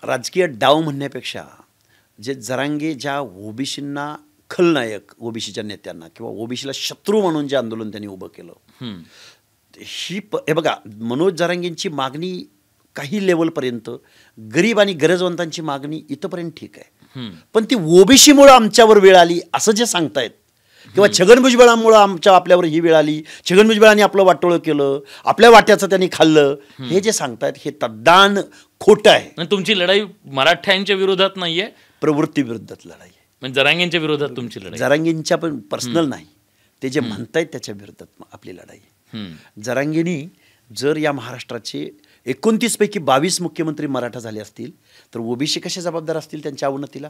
राजकीय डाव म्हणण्यापेक्षा जे जरांगे ज्या ओबीसींना खलनायक, ओबीसीच्या नेत्यांना किंवा ओबीसीला शत्रू म्हणून जे आंदोलन त्यांनी उभं केलं, हे बघा, मनोज जरांगेंची मागणी काही लेवलपर्यंत, गरीब आणि गरजवंतांची मागणी इथंपर्यंत ठीक आहे, पण ती ओबीसीमुळे आमच्यावर वेळ आली असं जे सांगतायत, किंवा छगन भुजबळांमुळे आपल्यावर ही वेळ आली, छगन भुजबळांनी आपलं वाटोळं केलं, आपल्या वाट्याचं त्यांनी खाल्लं, हे जे सांगतायत हे तद्दान खोटं आहे. तुमची लढाई मराठ्यांच्या विरोधात नाहीये, प्रवृत्ती विरुद्धात लढाई आहे. म्हणजे जरांगेंच्या विरोधात तुमची लढाई, जरांगेंच्या पण पर्सनल नाही, ते जे म्हणतायत त्याच्या विरोधात आपली लढाई आहे. जरांगेंनी जर या महाराष्ट्राचे 29 पैकी 22 मुख्यमंत्री मराठा झाले असतील तर ओबीसी कसे जबाबदार असतील त्यांच्या अवनतीला?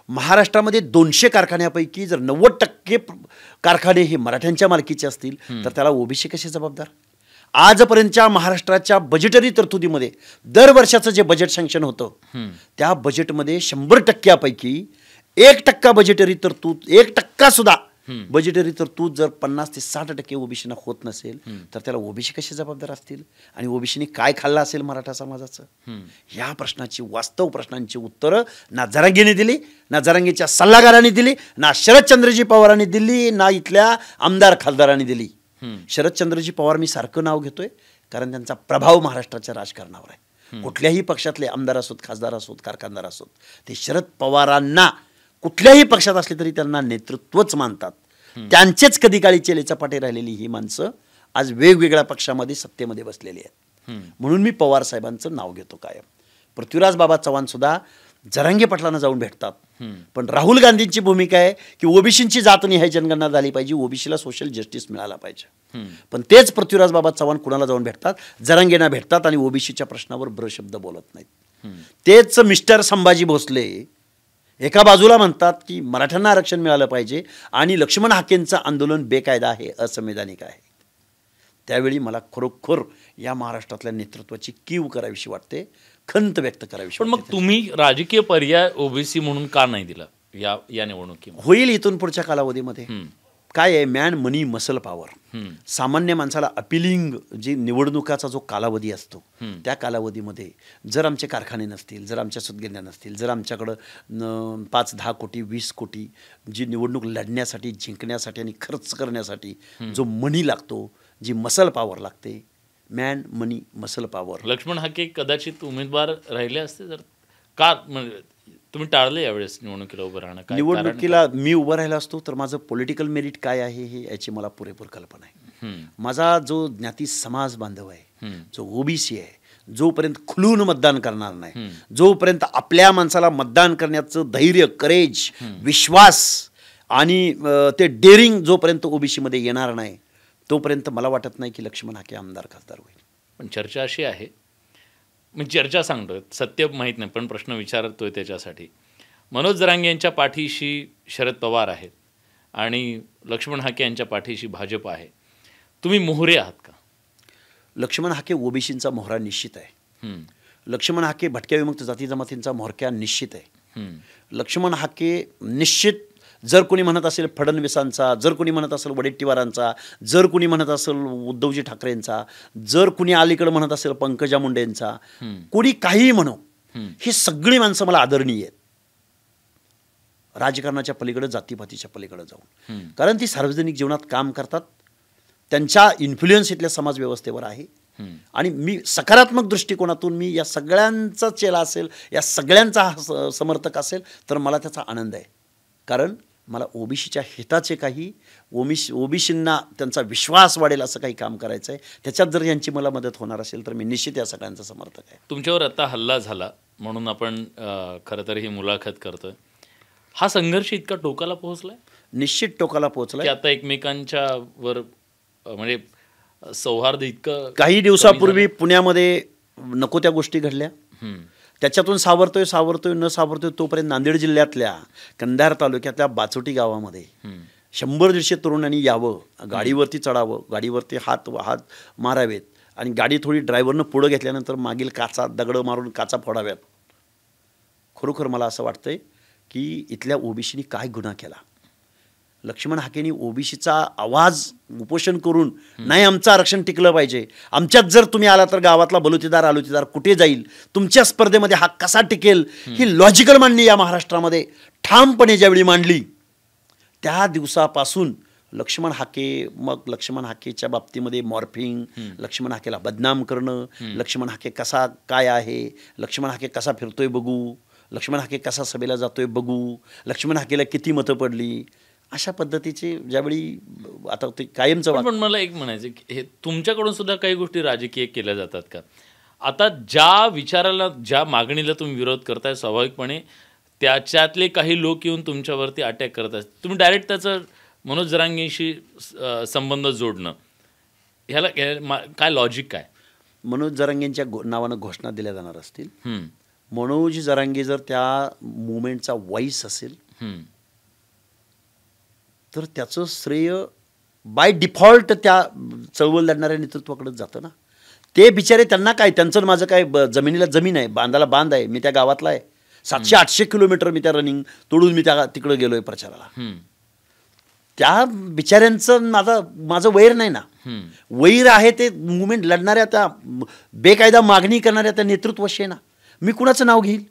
महाराष्ट्रामध्ये 200 कारखान्यापैकी जर 90% कारखाने हे मराठ्यांच्या मालकीचे असतील तर त्याला ओबीसी कसे जबाबदार? आजपर्यंतच्या महाराष्ट्राच्या बजेटरी तरतुदीमध्ये दर वर्षाचं जे बजेट सँक्शन होतं त्या बजेटमध्ये 100%पैकी 1% बजेटरी तरतूद, 1% सुद्धा बजेटरी तरतूद जर 50 ते 60% ओबीसीना होत नसेल तर त्याला ओबीसी कसे जबाबदार असतील? आणि ओबीसीने काय खाल्लं असेल मराठा समाजाचं? या प्रश्नाची, वास्तव प्रश्नांची उत्तरं ना जरांगेने दिली, ना जरांगेच्या सल्लागारांनी दिली, ना शरदचंद्रजी पवारांनी दिली, ना इथल्या आमदार खासदारांनी दिली. शरदचंद्रजी पवार मी सारखं नाव घेतोय कारण त्यांचा प्रभाव महाराष्ट्राच्या राजकारणावर आहे. कुठल्याही पक्षातले आमदार असोत, खासदार असोत, कारखानदार असोत, ते शरद पवारांना कुठल्याही पक्षात असले तरी त्यांना नेतृत्वच मानतात. त्यांचेच कधी काळी चेले चपाटे राहिलेली ही माणसं आज वेगवेगळ्या पक्षामध्ये सत्तेमध्ये बसलेली आहेत. म्हणून मी पवार साहेबांचं नाव घेतो कायम. पृथ्वीराज बाबा चव्हाण सुद्धा जरांगे पाटलांना जाऊन भेटतात, पण राहुल गांधींची भूमिका आहे की ओबीसींची जातनिहाय जनगणना झाली पाहिजे, ओबीसीला सोशल जस्टिस मिळाला पाहिजे. पण तेच पृथ्वीराज बाबा चव्हाण कुणाला जाऊन भेटतात? जरांगेंना भेटतात आणि ओबीसीच्या प्रश्नावर ब्रशब्द बोलत नाहीत. तेच मिस्टर संभाजी भोसले एका बाजूला म्हणतात की मराठ्यांना आरक्षण मिळालं पाहिजे आणि लक्ष्मण हाकेंचं आंदोलन बेकायदा आहे, असंवैधानिक आहे. त्यावेळी मला खरोखर या महाराष्ट्रातल्या नेतृत्वाची कीव करावीशी वाटते, खंत व्यक्त करावीशी. पण मग तुम्ही राजकीय पर्याय ओबीसी म्हणून का नाही दिला या निवडणुकीत? होईल इथून पुढच्या कालावधीमध्ये. काय आहे, मॅन मनी मसल पॉवर. सामान्य माणसाला अपिलिंग जी निवडणुकाचा जो कालावधी असतो त्या कालावधीमध्ये जर आमचे कारखाने नसतील, जर आमच्या सुतगिरण्या नसतील, जर आमच्याकडं 5-10 कोटी 20 कोटी जी निवडणूक लढण्यासाठी, जिंकण्यासाठी आणि खर्च करण्यासाठी जो मनी लागतो, जी मसल पॉवर लागते, मॅन मनी मसल पॉवर. लक्ष्मण हाके कदाचित उमेदवार राहिले असते तर का म्हणजे तुम्ही टाळले यावेळेस निवडणुकीला उभं राहणं? निवडणुकीला मी उभं राहिला असतो तर माझं पॉलिटिकल मेरिट काय आहे हे याची मला पुरेपूर कल्पना आहे. माझा जो ज्ञाती समाज बांधव आहे, जो ओबीसी आहे, जोपर्यंत खुलून मतदान करणार नाही, जोपर्यंत आपल्या माणसाला मतदान करण्याचं धैर्य, करेज, विश्वास आणि ते डेअरिंग जोपर्यंत ओबीसीमध्ये येणार नाही तोपर्यंत मला वाटत नाही की लक्ष्मण हाके आमदार खासदार होईल. पण चर्चा अशी आहे, मी चर्चा सांगतोय, सत्य माहीत नाही पण प्रश्न विचारतोय त्याच्यासाठी. मनोज जरांगे यांच्या पाठीशी शरद पवार आहेत आणि लक्ष्मण हाके यांच्या पाठीशी भाजप आहे. तुम्ही मोहरे आहात का? लक्ष्मण हाके ओबीसींचा मोहरा निश्चित आहे. लक्ष्मण हाके भटक्या विमुक्त जाती जमातींचा म्होरक्या निश्चित आहे. लक्ष्मण हाके निश्चित, जर कोणी म्हणत असेल फडणवीसांचा, जर कोणी म्हणत असेल वडेट्टीवारांचा, जर कोणी म्हणत असेल उद्धवजी ठाकरेंचा, जर कोणी अलीकडे म्हणत असेल पंकजा मुंडेंचा, कोणी काहीही म्हणो, ही सगळी माणसं मला आदरणीय आहेत राजकारणाच्या पलीकडे, जातीपातीच्या पलीकडे जाऊन. कारण ती सार्वजनिक जीवनात काम करतात, त्यांचा इन्फ्लुएन्स इथल्या समाजव्यवस्थेवर आहे आणि मी सकारात्मक दृष्टिकोनातून मी या सगळ्यांचा चेला असेल, या सगळ्यांचा समर्थक असेल तर मला त्याचा आनंद आहे. कारण मला ओबीसीच्या हिताचे काही, ओबीसींना त्यांचा विश्वास वाढेल असं काही काम करायचं आहे. त्याच्यात जर यांची मला मदत होणार असेल तर मी निश्चित या सगळ्यांचा समर्थक आहे. तुमच्यावर आता हल्ला झाला म्हणून आपण खरं तर ही मुलाखत करतोय. हा संघर्ष इतका टोकाला पोहोचलाय? निश्चित टोकाला पोहोचलाय. आता एकमेकांच्या वर म्हणजे सौहार्द इतकं. काही दिवसापूर्वी पुण्यामध्ये नको त्या गोष्टी घडल्या, त्याच्यातून सावरतोय न सावरतोय तोपर्यंत नांदेड जिल्ह्यातल्या कंधार तालुक्यातल्या बाचोटी गावामध्ये 100-150 तरुणांनी यावं, गाडीवरती चढावं, गाडीवरती हात मारावेत आणि गाडी थोडी ड्रायव्हरनं पुढं घेतल्यानंतर मागील काचा, दगडं मारून काचा फोडाव्यात. खरोखर मला असं वाटतंय की इथल्या ओबीसीनी काय गुन्हा केला. लक्ष्मण हाकेंनी ओबीसीचा आवाज उपोषण करून नाही आमचं आरक्षण टिकलं पाहिजे, आमच्यात जर तुम्ही आला तर गावातला बलुतेदार आलुतेदार कुठे जाईल, तुमच्या स्पर्धेमध्ये हा कसा टिकेल, ही लॉजिकल मांडणी या महाराष्ट्रामध्ये ठामपणे ज्यावेळी मांडली त्या दिवसापासून लक्ष्मण हाके, मग लक्ष्मण हाकेच्या बाबतीमध्ये मॉर्फिंग, लक्ष्मण हाकेला बदनाम करणं, लक्ष्मण हाके कसा काय आहे, लक्ष्मण हाके कसा फिरतोय बघू, लक्ष्मण हाके कसा सभेला जातोय बघू, लक्ष्मण हाकेला किती मतं पडली, अशा पद्धतीचे ज्यावेळी आता ते कायमचं. पण मला एक म्हणायचं की हे तुमच्याकडून सुद्धा काही गोष्टी राजकीय केल्या जातात का? आता ज्या विचाराला, ज्या मागणीला तुम्ही विरोध करताय, स्वाभाविकपणे त्याच्यातले काही लोक येऊन तुमच्यावरती अटॅक करत आहेत, तुम्ही डायरेक्ट त्याचं मनोज जरांगेशी संबंध जोडणं, ह्याला काय लॉजिक काय? मनोज जरांगेंच्या नावानं घोषणा दिल्या जाणार असतील, मनोज जरांगे जर त्या मुवमेंटचा व्हॉइस असेल तर त्याचं श्रेय बाय डिफॉल्ट त्या चळवळ लढणाऱ्या नेतृत्वाकडेच जातं ना. ते बिचारे, त्यांना काय, त्यांचं माझं काय, जमिनीला जमीन आहे, बांधाला बांध आहे, मी त्या गावातला आहे, 700-800 किलोमीटर मी त्या रनिंग तोडून मी त्या तिकडं गेलोय प्रचाराला. त्या बिचाऱ्यांचं माझं वैर नाही ना. वैर आहे ते मुवमेंट लढणाऱ्या, त्या बेकायदा मागणी करणाऱ्या त्या नेतृत्वाशी आहे ना. मी कुणाचं नाव घेईल?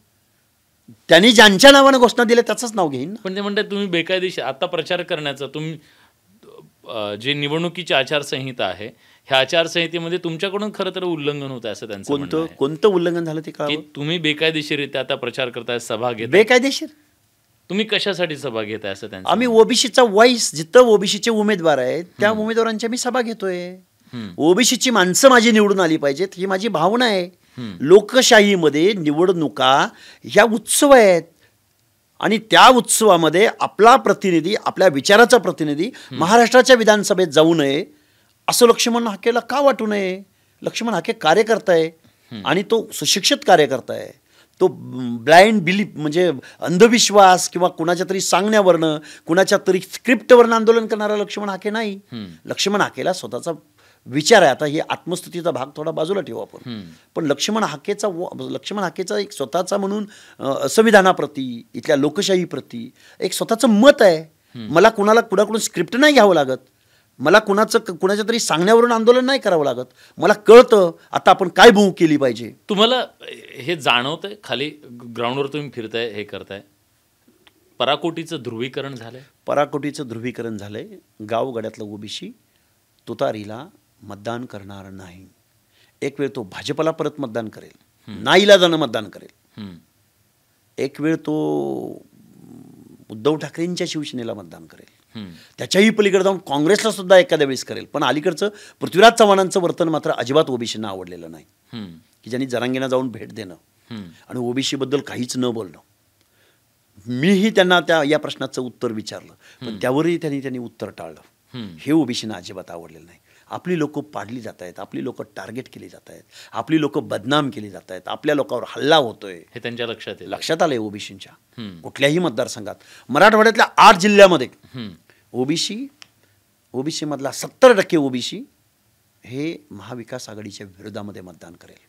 त्यांनी ज्यांच्या नावानं घोषणा दिल्या त्याचंच नाव घेईन. पण ते म्हणतात तुम्ही बेकायदेशीर आता प्रचार करण्याचा, तुम्ही जे निवडणुकीची आचारसंहिता आहे, ह्या आचारसंहितेमध्ये तुमच्याकडून खरं तर उल्लंघन होत आहे असं त्यांचं म्हणणं आहे. कोणतं उल्लंघन झालं ते काय? तुम्ही बेकायदेशीररित्या आता प्रचार करताय, सभा घेताय. बेकायदेशीर? तुम्ही कशासाठी सभा घेताय असं त्यांचं? आम्ही ओबीसीचा व्हॉइस, जिथं ओबीसीचे उमेदवार आहेत त्या उमेदवारांच्या मी सभा घेतोय. ओबीसीची माणसं माझी निवडून आली पाहिजेत, ही माझी भावना आहे. लोकशाहीमध्ये निवडणुका ह्या उत्सव आहेत आणि त्या उत्सवामध्ये आपला प्रतिनिधी, आपल्या विचाराचा प्रतिनिधी महाराष्ट्राच्या विधानसभेत जाऊ नये असं लक्ष्मण हाकेला का वाटू नये? लक्ष्मण हाके कार्यकर्ता आहे आणि तो सुशिक्षित कार्यकर्ता आहे. तो ब्लाइंड बिलीफ म्हणजे अंधविश्वास किंवा कुणाच्या तरी सांगण्यावरनं, कुणाच्या तरी स्क्रिप्टवरनं आंदोलन करणारा लक्ष्मण हाके नाही. लक्ष्मण हाकेला स्वतःचा विचार आहे. आता ही आत्मस्तुतीचा भाग थोडा बाजूला ठेवू आपण, पण लक्ष्मण हाकेचा एक स्वतःचा म्हणून संविधानाप्रती, इथल्या लोकशाहीप्रती एक स्वतःचं मत आहे. मला कुणाकडून स्क्रिप्ट नाही घ्यावं लागत, मला कुणाच्या तरी सांगण्यावरून आंदोलन नाही करावं लागत. मला कळतं आता आपण काय भूक केली पाहिजे. तुम्हाला हे जाणवतंय खाली ग्राउंडवर तुम्ही फिरताय, हे करताय, पराकोटीचं ध्रुवीकरण झालंय? पराकोटीचं ध्रुवीकरण झालंय. गावगाड्यातलं ओबीसी तुतारीला मतदान करणार नाही. एक वेळ तो भाजपला परत मतदान करेल, नाईलाजानं मतदान करेल. एक वेळ तो उद्धव ठाकरेंच्या शिवसेनेला मतदान करेल, त्याच्याही पलीकडे जाऊन काँग्रेसला सुद्धा एखाद्या वेळेस करेल. पण अलीकडचं पृथ्वीराज चव्हाणांचं वर्तन मात्र अजिबात ओबीसींना आवडलेलं नाही, की ज्यांनी जरांगेंना जाऊन भेट देणं आणि ओबीसीबद्दल काहीच न बोलणं. मीही त्यांना या प्रश्नाचं उत्तर विचारलं, पण त्यावरही त्यांनी उत्तर टाळलं. हे ओबीसींना अजिबात आवडलेलं नाही. आपली लोकं पाडली जात आहेत, आपली लोकं टार्गेट केली जात आहेत, आपली लोकं बदनाम केली जात आहेत, आपल्या लोकांवर हल्ला होतोय, हे त्यांच्या लक्षात आलंय. ओबीसींच्या कुठल्याही मतदारसंघात, मराठवाड्यातल्या 8 जिल्ह्यामध्ये ओबीसी मधला 70% ओबीसी हे महाविकास आघाडीच्या विरोधामध्ये मतदान करेल.